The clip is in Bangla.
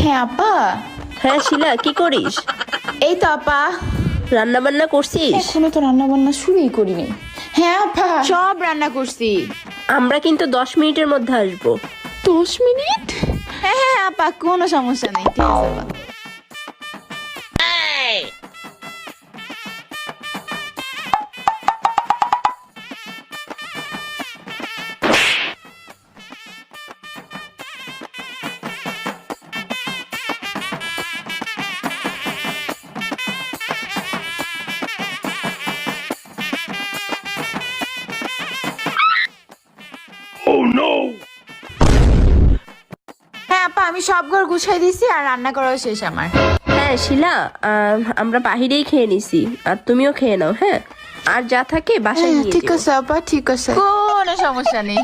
হ্যাঁ আপা। হ্যাঁ শিলা, কি করিস? এই তো আপা। রান্না বান্না করছিস? এখনো তো রান্না বান্না শুরুই করিনি। হ্যাঁ আপা, সব রান্না করছি। আমরা কিন্তু 10 মিনিটের মধ্যে আসবো। 10 মিনিট? হ্যাঁ হ্যাঁ আপা, কোনো সমস্যা নেই, ঠিক আছে আপা। হ্যাঁ আপা, আমি সব ঘর গুছাই দিছি আর রান্না করাও শেষ আমার। হ্যাঁ শিলা, আমরা বাহিরেই খেয়ে নিছি, আর তুমিও খেয়ে নাও। হ্যাঁ, আর যা থাকে বাসায় হ্যাঁ নিয়ে ঠিক যেও। আছে আপা, ঠিক আছে, কোনো সমস্যা নেই।